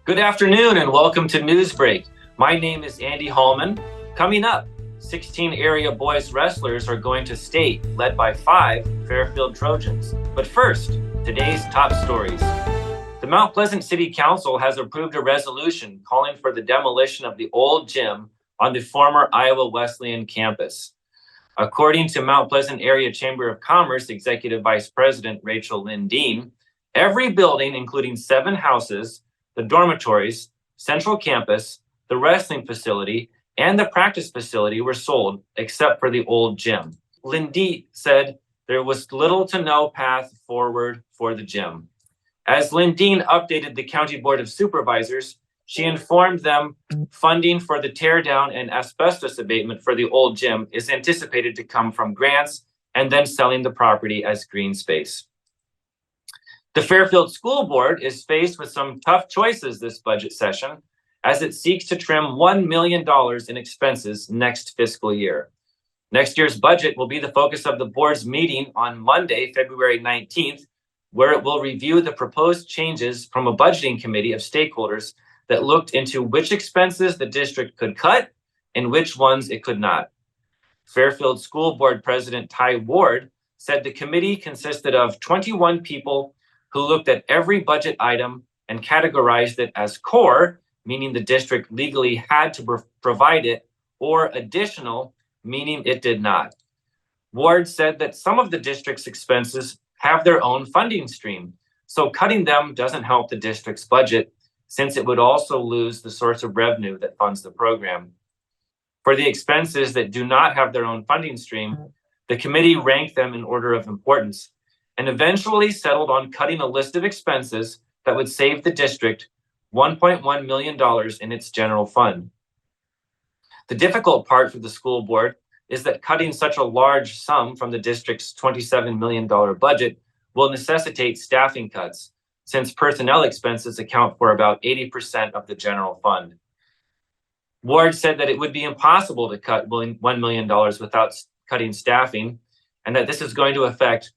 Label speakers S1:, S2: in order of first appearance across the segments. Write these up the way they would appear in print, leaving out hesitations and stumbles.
S1: Good afternoon and welcome to Newsbreak. My name is Andy Hallman. Coming up, 16 area boys wrestlers are going to state, led by 5 Fairfield Trojans. But first, today's top stories. The Mount Pleasant City Council has approved a resolution calling for the demolition of the old gym on the former Iowa Wesleyan campus. According to Mount Pleasant Area Chamber of Commerce Executive Vice President Rachel Lynn Dean, every building, including 7 houses, the dormitories, central campus, the wrestling facility, and the practice facility were sold, except for the old gym. Lindy said there was little to no path forward for the gym. As Lindeen updated the County Board of Supervisors, she informed them funding for the teardown and asbestos abatement for the old gym is anticipated to come from grants and then selling the property as green space. The Fairfield School Board is faced with some tough choices this budget session as it seeks to trim $1 million in expenses next fiscal year. Next year's budget will be the focus of the board's meeting on Monday, February 19th, where it will review the proposed changes from a budgeting committee of stakeholders that looked into which expenses the district could cut and which ones it could not. Fairfield School Board President Ty Ward said the committee consisted of 21 people who looked at every budget item and categorized it as core, meaning the district legally had to provide it, or additional, meaning it did not. Ward said that some of the district's expenses have their own funding stream, so cutting them doesn't help the district's budget, since it would also lose the source of revenue that funds the program. For the expenses that do not have their own funding stream, the committee ranked them in order of importance and eventually settled on cutting a list of expenses that would save the district $1.1 million in its general fund. The difficult part for the school board is that cutting such a large sum from the district's $27 million budget will necessitate staffing cuts, since personnel expenses account for about 80% of the general fund. Ward said that it would be impossible to cut $1 million without cutting staffing, and that this is going to affect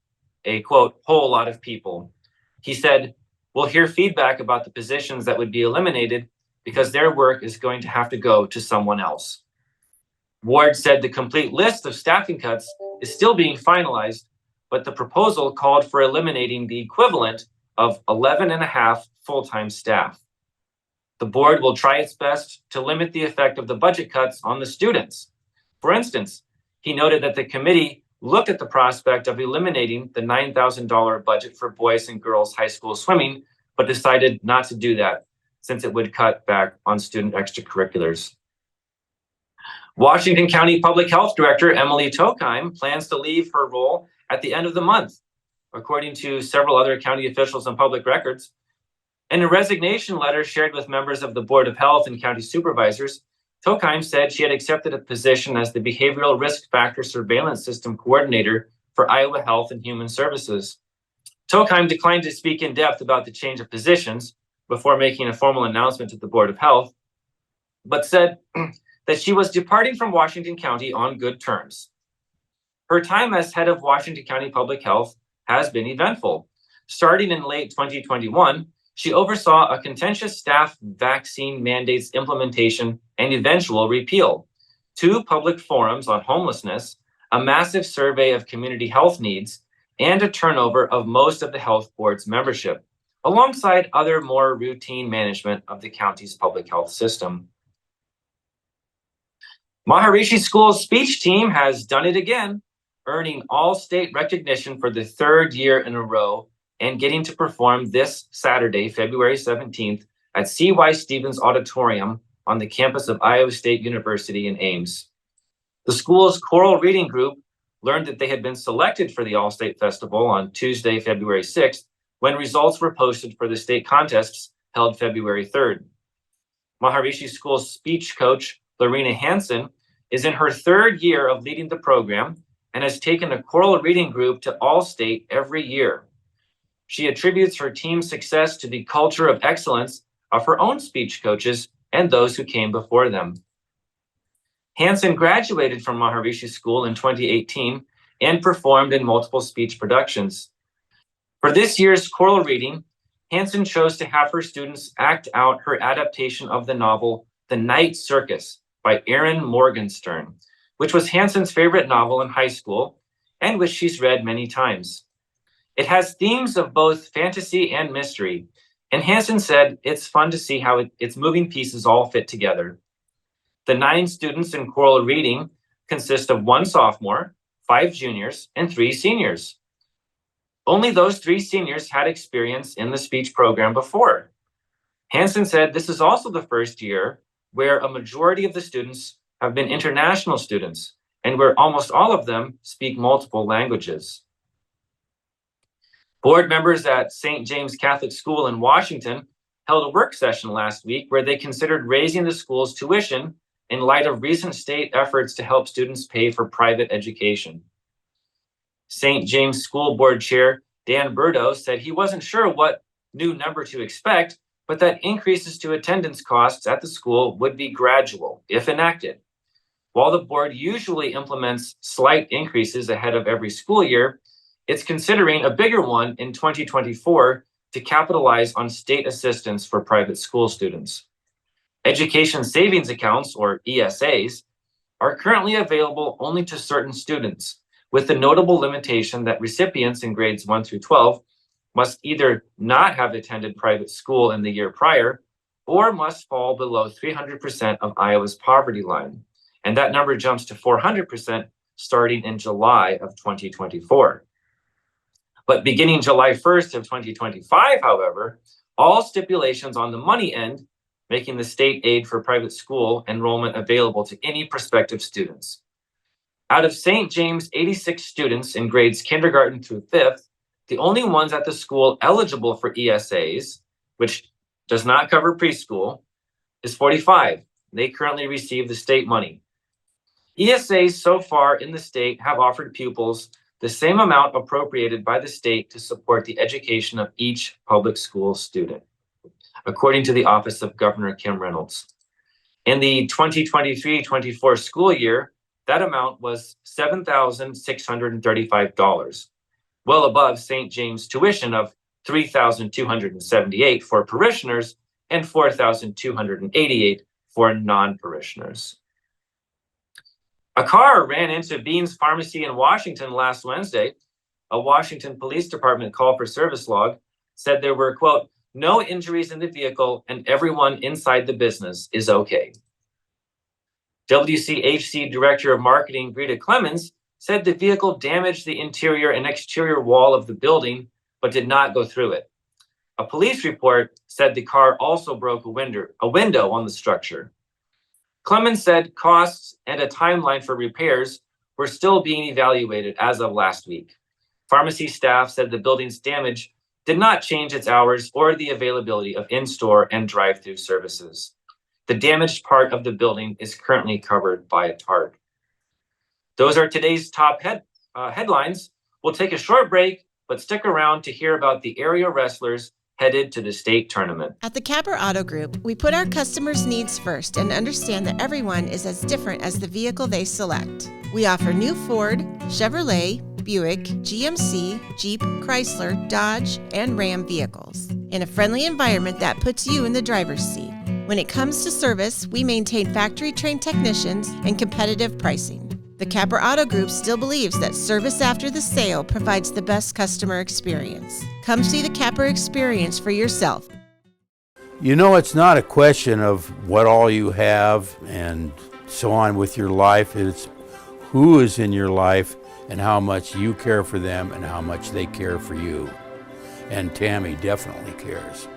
S1: a, quote, whole lot of people. He said, we'll hear feedback about the positions that would be eliminated because their work is going to have to go to someone else. Ward said the complete list of staffing cuts is still being finalized, but the proposal called for eliminating the equivalent of 11 and a half full-time staff. The board will try its best to limit the effect of the budget cuts on the students. For instance, he noted that the committee looked at the prospect of eliminating the $9,000 budget for boys and girls high school swimming, but decided not to do that since it would cut back on student extracurriculars. Washington County Public Health Director Emily Tokheim plans to leave her role at the end of the month, according to several other county officials and public records. In a resignation letter shared with members of the Board of Health and county supervisors, Tokheim said she had accepted a position as the Behavioral Risk Factor Surveillance System Coordinator for Iowa Health and Human Services. Tokheim declined to speak in depth about the change of positions before making a formal announcement to the Board of Health, but said that she was departing from Washington County on good terms. Her time as head of Washington County Public Health has been eventful. Starting in late 2021, she oversaw a contentious staff vaccine mandates implementation and eventual repeal, 2 public forums on homelessness, a massive survey of community health needs, and a turnover of most of the health board's membership, alongside other more routine management of the county's public health system. Maharishi School's speech team has done it again, earning all-state recognition for the 3rd year in a row and getting to perform this Saturday, February 17th, at C.Y. Stevens Auditorium on the campus of Iowa State University in Ames. The school's choral reading group learned that they had been selected for the All-State Festival on Tuesday, February 6th, when results were posted for the state contests held February 3rd. Maharishi School's speech coach, Lorena Hansen, is in her 3rd year of leading the program and has taken a choral reading group to All-State every year. She attributes her team's success to the culture of excellence of her own speech coaches and those who came before them. Hansen graduated from Maharishi School in 2018 and performed in multiple speech productions. For this year's choral reading, Hansen chose to have her students act out her adaptation of the novel The Night Circus by Erin Morgenstern, which was Hansen's favorite novel in high school and which she's read many times. It has themes of both fantasy and mystery, and Hansen said it's fun to see how its moving pieces all fit together. The 9 students in choral reading consist of 1 sophomore, 5 juniors, and 3 seniors. Only those 3 seniors had experience in the speech program before. Hansen said this is also the first year where a majority of the students have been international students and where almost all of them speak multiple languages. Board members at St. James Catholic School in Washington held a work session last week where they considered raising the school's tuition in light of recent state efforts to help students pay for private education. St. James School Board Chair Dan Burdo said he wasn't sure what new number to expect, but that increases to attendance costs at the school would be gradual if enacted. While the board usually implements slight increases ahead of every school year, it's considering a bigger one in 2024 to capitalize on state assistance for private school students. Education savings accounts, or ESAs, are currently available only to certain students, with the notable limitation that recipients in grades 1 through 12 must either not have attended private school in the year prior or must fall below 300% of Iowa's poverty line. And that number jumps to 400% starting in July of 2024. But beginning July 1st of 2025, however, all stipulations on the money end, making the state aid for private school enrollment available to any prospective students. Out of St. James' 86 students in grades kindergarten through 5th, the only ones at the school eligible for ESAs, which does not cover preschool, is 45. They currently receive the state money. ESAs so far in the state have offered pupils the same amount appropriated by the state to support the education of each public school student, according to the Office of Governor Kim Reynolds. In the 2023-24 school year, that amount was $7,635, well above St. James' tuition of $3,278 for parishioners and $4,288 for non-parishioners. A car ran into Bean's Pharmacy in Washington last Wednesday. A Washington Police Department call for service log said there were, quote, no injuries in the vehicle and everyone inside the business is okay. WCHC Director of Marketing Greta Clemens said the vehicle damaged the interior and exterior wall of the building, but did not go through it. A police report said the car also broke a window on the structure. Clemens said costs and a timeline for repairs were still being evaluated as of last week. Pharmacy staff said the building's damage did not change its hours or the availability of in-store and drive-through services. The damaged part of the building is currently covered by a tarp. Those are today's top headlines. We'll take a short break, but stick around to hear about the area wrestlers headed to the state tournament.
S2: At the Capper Auto Group, we put our customers' needs first and understand that everyone is as different as the vehicle they select. We offer new Ford, Chevrolet, Buick, GMC, Jeep, Chrysler, Dodge, and Ram vehicles in a friendly environment that puts you in the driver's seat. When it comes to service, we maintain factory-trained technicians and competitive pricing. The Capper Auto Group still believes that service after the sale provides the best customer experience. Come see the Capper experience for yourself.
S3: You know, it's not a question of what all you have and so on with your life. It's who is in your life and how much you care for them and how much they care for you. And Tammy definitely cares.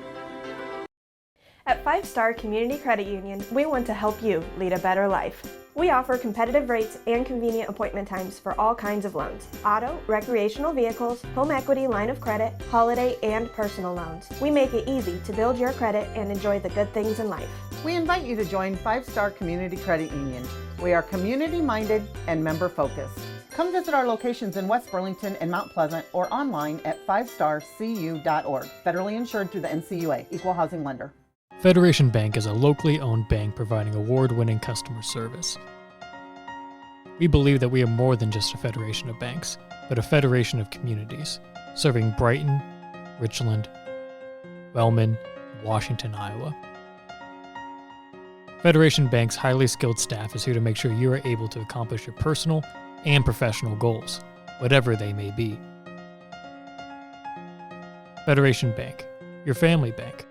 S4: At 5 Star Community Credit Union, we want to help you lead a better life. We offer competitive rates and convenient appointment times for all kinds of loans: auto, recreational vehicles, home equity, line of credit, holiday, and personal loans. We make it easy to build your credit and enjoy the good things in life.
S5: We invite you to join 5 Star Community Credit Union. We are community-minded and member-focused. Come visit our locations in West Burlington and Mount Pleasant or online at 5starcu.org. Federally insured through the NCUA, Equal Housing Lender.
S6: Federation Bank is a locally owned bank providing award-winning customer service. We believe that we are more than just a federation of banks, but a federation of communities, serving Brighton, Richland, Wellman, and Washington, Iowa. Federation Bank's highly skilled staff is here to make sure you are able to accomplish your personal and professional goals, whatever they may be. Federation Bank, your family bank.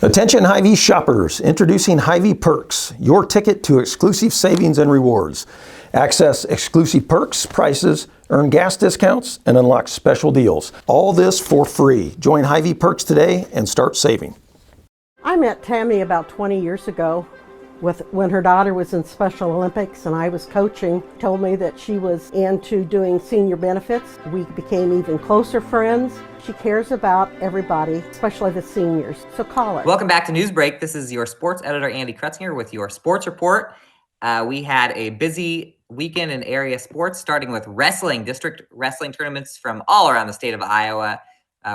S7: Attention Hy-Vee shoppers, introducing Hy-Vee Perks, your ticket to exclusive savings and rewards. Access exclusive perks, prices, earn gas discounts, and unlock special deals. All this for free. Join Hy-Vee Perks today and start saving.
S8: I met Tammy about 20 years ago when her daughter was in Special Olympics and I was coaching. Told me that she was into doing senior benefits. We became even closer friends. She cares about everybody, especially the seniors. So call her.
S9: Welcome back to Newsbreak. This is your sports editor, Andy Krutzinger, with your sports report. We had a busy weekend in area sports, starting with wrestling, district wrestling tournaments from all around the state of Iowa.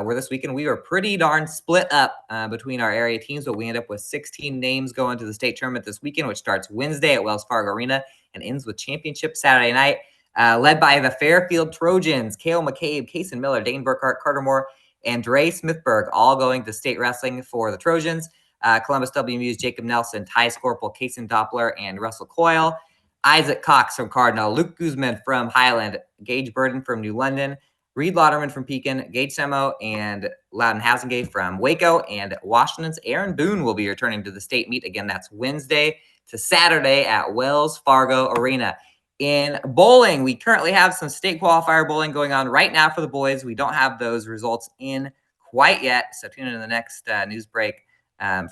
S9: Where this weekend we were pretty darn split up between our area teams, but we end up with 16 names going to the state tournament this weekend, which starts Wednesday at Wells Fargo Arena and ends with championship Saturday night, led by the Fairfield Trojans, Cale McCabe, Kason Miller, Dane Burkhart, Carter Moore, and Dre Smithberg, all going to state wrestling for the Trojans. Columbus WMU's Jacob Nelson, Ty Scorpel, Kason Doppler, and Russell Coyle. Isaac Cox from Cardinal, Luke Guzman from Highland, Gage Burden from New London, Reed Lauderman from Pekin, Gage Semo, and Loudon Housengate from Waco, and Washington's Aaron Boone will be returning to the state meet. Again, that's Wednesday to Saturday at Wells Fargo Arena. In bowling, we currently have some state qualifier bowling going on right now for the boys. We don't have those results in quite yet, so tune in to the next news break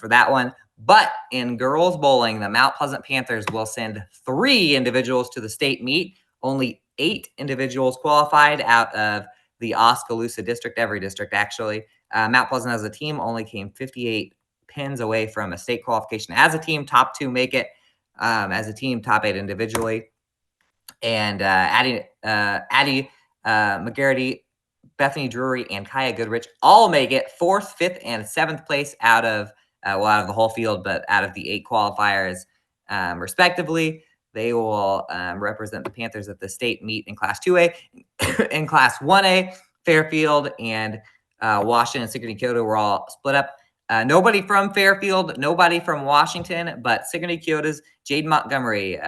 S9: for that one. But in girls bowling, the Mount Pleasant Panthers will send 3 individuals to the state meet. Only 8 individuals qualified out of the Oskaloosa district, every district actually. Mount Pleasant as a team only came 58 pins away from a state qualification. As a team, top 2 make it. As a team, top 8 individually. And Addie McGarity, Bethany Drury, and Kaya Goodrich all make it 4th, 5th, and 7th place out of the whole field, but out of the 8 qualifiers respectively. They will represent the Panthers at the state meet in Class 2A. In Class 1A, Fairfield and Washington and Sigourney Kyoto were all split up. Nobody from Fairfield, nobody from Washington, but Sigourney Kyoto's Jade Montgomery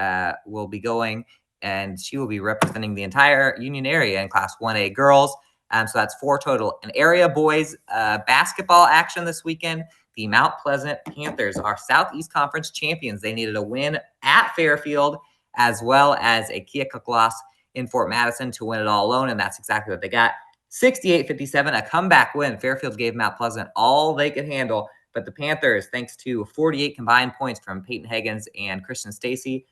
S9: will be going, and she will be representing the entire Union area in Class 1A girls. So that's 4 total. In area boys basketball action this weekend, the Mount Pleasant Panthers are Southeast Conference champions. They needed a win at Fairfield as well as a Keokuk loss in Fort Madison to win it all alone, and that's exactly what they got. 68-57, a comeback win. Fairfield gave Mount Pleasant all they could handle, but the Panthers, thanks to 48 combined points from Peyton Higgins and Christian Stacy,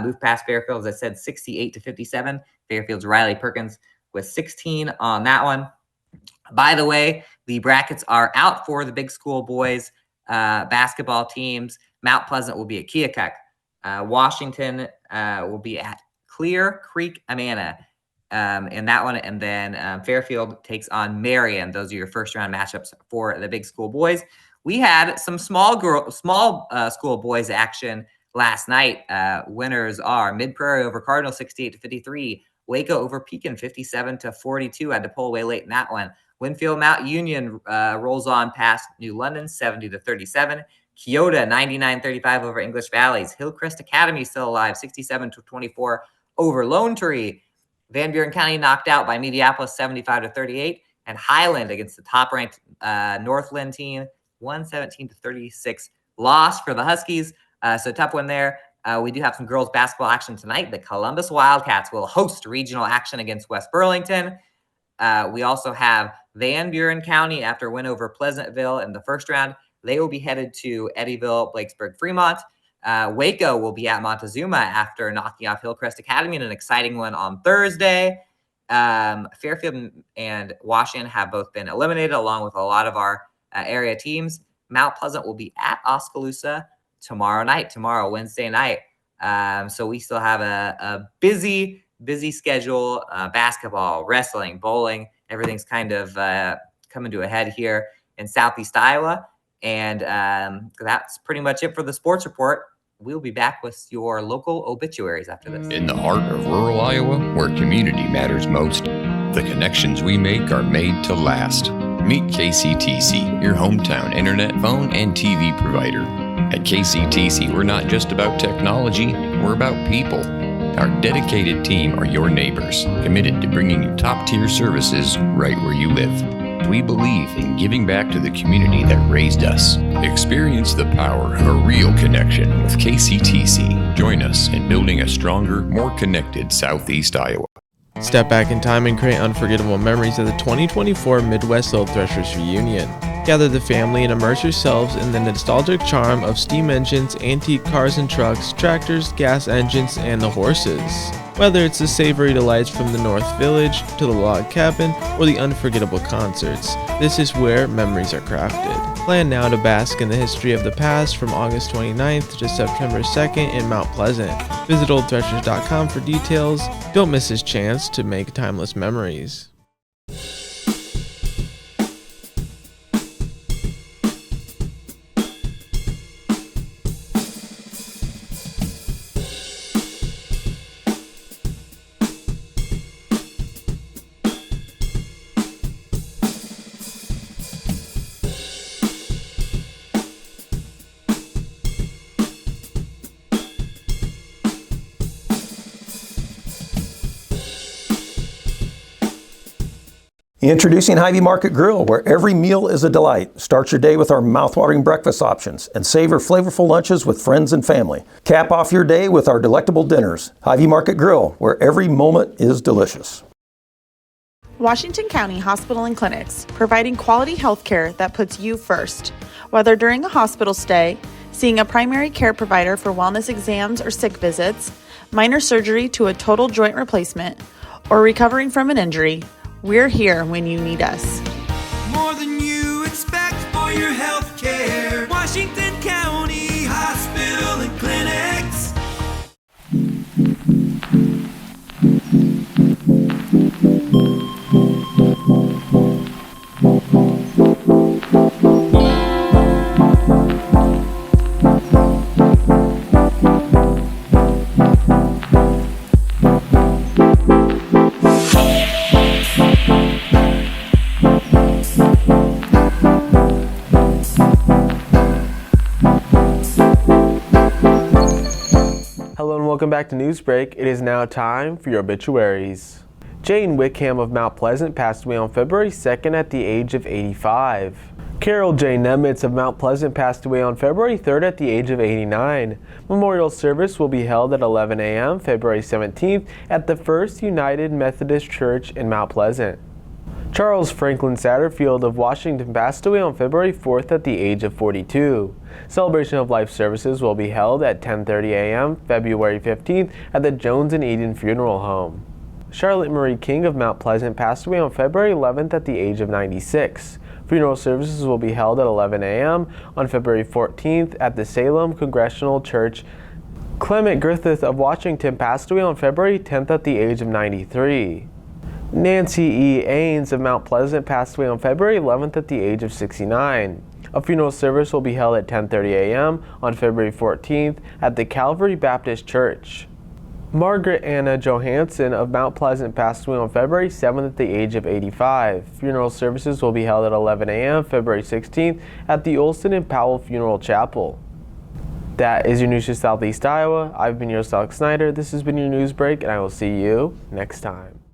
S9: moved past Fairfield, as I said, 68-57. Fairfield's Riley Perkins with 16 on that one. By the way, the brackets are out for the big school boys basketball teams. Mount Pleasant will be at Keokuk. Washington will be at Clear Creek Amana in that one. And then Fairfield takes on Marion. Those are your first round matchups for the big school boys. We had some small school boys action last night. Winners are Mid Prairie over Cardinal 68-53. Waco over Pekin 57-42. Had to pull away late in that one. Winfield Mount Union rolls on past New London 70-37. Kyoto 99-35 over English Valleys. Hillcrest Academy still alive 67-24 over Lone Tree. Van Buren County knocked out by Mediapolis 75-38. And Highland against the top-ranked Northland team 117-36 loss for the Huskies. So tough one there. We do have some girls basketball action tonight. The Columbus Wildcats will host regional action against West Burlington. We also have Van Buren County after a win over Pleasantville in the first round. They will be headed to Eddyville, Blakesburg, Fremont. Waco will be at Montezuma after knocking off Hillcrest Academy in an exciting one on Thursday. Fairfield and Washington have both been eliminated, along with a lot of our area teams. Mount Pleasant will be at Oskaloosa tomorrow, Wednesday night. So we still have a busy schedule, basketball, wrestling, bowling. Everything's kind of coming to a head here in Southeast Iowa. And that's pretty much it for the sports report. We'll be back with your local obituaries after this.
S10: In the heart of rural Iowa, where community matters most, the connections we make are made to last. Meet KCTC, your hometown internet, phone, and TV provider. At KCTC, we're not just about technology, we're about people. Our dedicated team are your neighbors, committed to bringing you top-tier services right where you live. We believe in giving back to the community that raised us. Experience the power of a real connection with KCTC. Join us in building a stronger, more connected Southeast Iowa.
S11: Step back in time and create unforgettable memories of the 2024 Midwest Old Threshers Reunion. Gather the family and immerse yourselves in the nostalgic charm of steam engines, antique cars and trucks, tractors, gas engines, and the horses. Whether it's the savory delights from the North Village to the log cabin or the unforgettable concerts, this is where memories are crafted. Plan now to bask in the history of the past from August 29th to September 2nd in Mount Pleasant. Visit oldthreshers.com for details. Don't miss this chance to make timeless memories.
S7: Introducing Hy-Vee Market Grill, where every meal is a delight. Start your day with our mouthwatering breakfast options and savor flavorful lunches with friends and family. Cap off your day with our delectable dinners. Hy-Vee Market Grill, where every moment is delicious.
S12: Washington County Hospital and Clinics, providing quality health care that puts you first. Whether during a hospital stay, seeing a primary care provider for wellness exams or sick visits, minor surgery to a total joint replacement, or recovering from an injury, we're here when you need us.
S13: More than you expect for your health care. Washington County Hospital and Clinics.
S11: Welcome back to Newsbreak. It is now time for your obituaries. Jane Wickham of Mount Pleasant passed away on February 2nd at the age of 85. Carol J. Nemitz of Mount Pleasant passed away on February 3rd at the age of 89. Memorial service will be held at 11 a.m. February 17th at the First United Methodist Church in Mount Pleasant. Charles Franklin Satterfield of Washington passed away on February 4th at the age of 42. Celebration of Life services will be held at 10:30 a.m. February 15th at the Jones and Eden Funeral Home. Charlotte Marie King of Mount Pleasant passed away on February 11th at the age of 96. Funeral services will be held at 11 a.m. on February 14th at the Salem Congregational Church. Clement Griffith of Washington passed away on February 10th at the age of 93. Nancy E. Ains of Mount Pleasant passed away on February 11th at the age of 69. A funeral service will be held at 10:30 a.m. on February 14th at the Calvary Baptist Church. Margaret Anna Johansson of Mount Pleasant passed away on February 7th at the age of 85. Funeral services will be held at 11 a.m. February 16th at the Olson and Powell Funeral Chapel. That is your news for Southeast Iowa. I've been your Alex Snyder. This has been your news break, and I will see you next time.